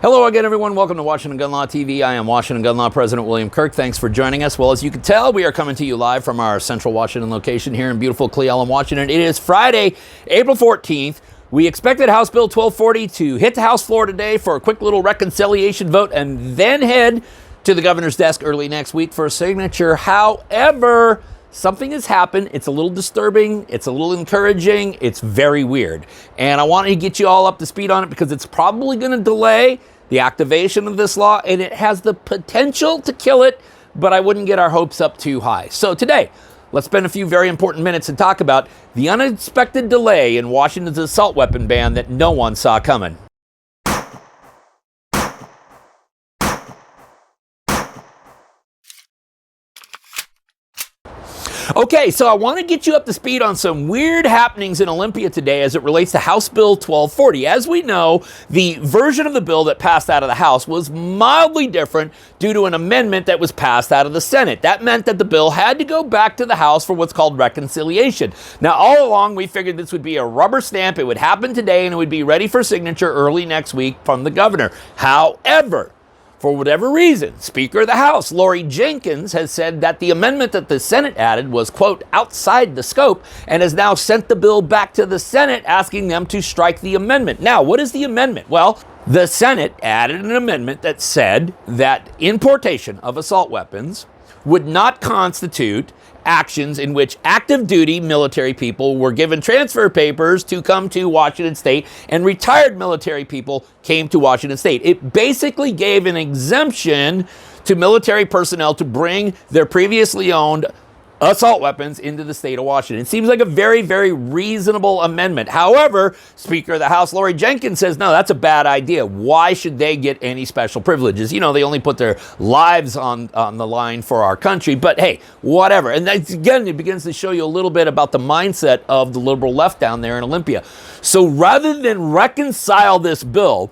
Hello again, everyone. Welcome to Washington Gun Law TV. I am Washington Gun Law President William Kirk. Thanks for joining us. Well, as you can tell, we are coming to you live from our central Washington location here in beautiful Cle Elum, Washington. It is Friday, April 14th. We expected House Bill 1240 to hit the House floor today for a quick little reconciliation vote and then head to the governor's desk early next week for a signature. However, something has happened. It's a little disturbing. It's a little encouraging. It's very weird. And I want to get you all up to speed on it because it's probably going to delay the activation of this law, and it has the potential to kill it, but I wouldn't get our hopes up too high. So today, let's spend a few very important minutes to talk about the unexpected delay in Washington's assault weapon ban that no one saw coming. Okay, so I want to get you up to speed on some weird happenings in Olympia today as it relates to House Bill 1240. As we know, the version of the bill that passed out of the House was mildly different due to an amendment that was passed out of the Senate. That meant that the bill had to go back to the House for what's called reconciliation. Now, all along, we figured this would be a rubber stamp. It would happen today, and it would be ready for signature early next week from the governor. However, for whatever reason, Speaker of the House, Lori Jenkins, has said that the amendment that the Senate added was, quote, outside the scope, and has now sent the bill back to the Senate asking them to strike the amendment. Now, what is the amendment? Well, the Senate added an amendment that said that importation of assault weapons would not constitute actions in which active duty military people were given transfer papers to come to Washington State and retired military people came to Washington State. It basically gave an exemption to military personnel to bring their previously owned assault weapons into the state of Washington. It seems like a very, very reasonable amendment. However, Speaker of the House, Lori Jenkins, says, no, that's a bad idea. Why should they get any special privileges? You know, they only put their lives on the line for our country. But hey, whatever. And that's, again, it begins to show you a little bit about the mindset of the liberal left down there in Olympia. So rather than reconcile this bill,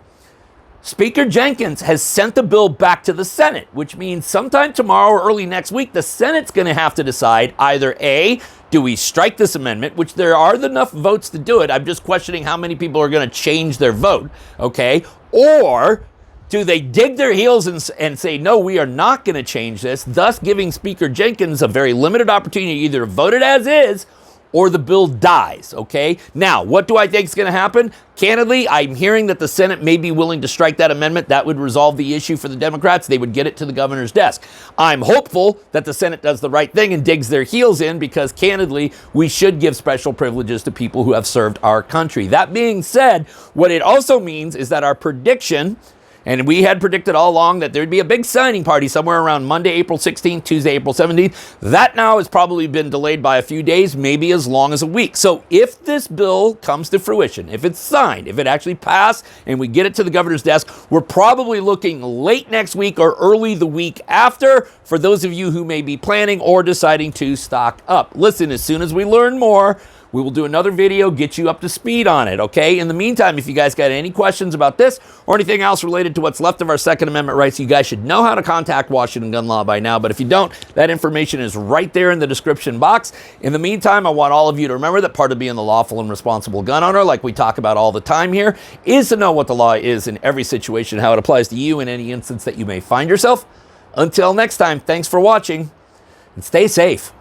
Speaker Jenkins has sent the bill back to the Senate, which means sometime tomorrow or early next week, the Senate's going to have to decide either A, do we strike this amendment, which there are enough votes to do it. I'm just questioning how many people are going to change their vote, okay? Or do they dig their heels and say, no, we are not going to change this, thus giving Speaker Jenkins a very limited opportunity to either vote it as is or the bill dies, okay? Now, what do I think is going to happen? Candidly, I'm hearing that the Senate may be willing to strike that amendment. That would resolve the issue for the Democrats. They would get it to the governor's desk. I'm hopeful that the Senate does the right thing and digs their heels in because, candidly, we should give special privileges to people who have served our country. That being said, what it also means is that our prediction, and we had predicted all along that there'd be a big signing party somewhere around Monday, April 16th, Tuesday, April 17th. That now has probably been delayed by a few days, maybe as long as a week. So if this bill comes to fruition, if it's signed, if it actually passed and we get it to the governor's desk, we're probably looking late next week or early the week after for those of you who may be planning or deciding to stock up. Listen, as soon as we learn more, we will do another video, get you up to speed on it, okay? In the meantime, if you guys got any questions about this or anything else related to what's left of our Second Amendment rights, you guys should know how to contact Washington Gun Law by now. But if you don't, that information is right there in the description box. In the meantime, I want all of you to remember that part of being the lawful and responsible gun owner, like we talk about all the time here, is to know what the law is in every situation, how it applies to you in any instance that you may find yourself. Until next time, thanks for watching and stay safe.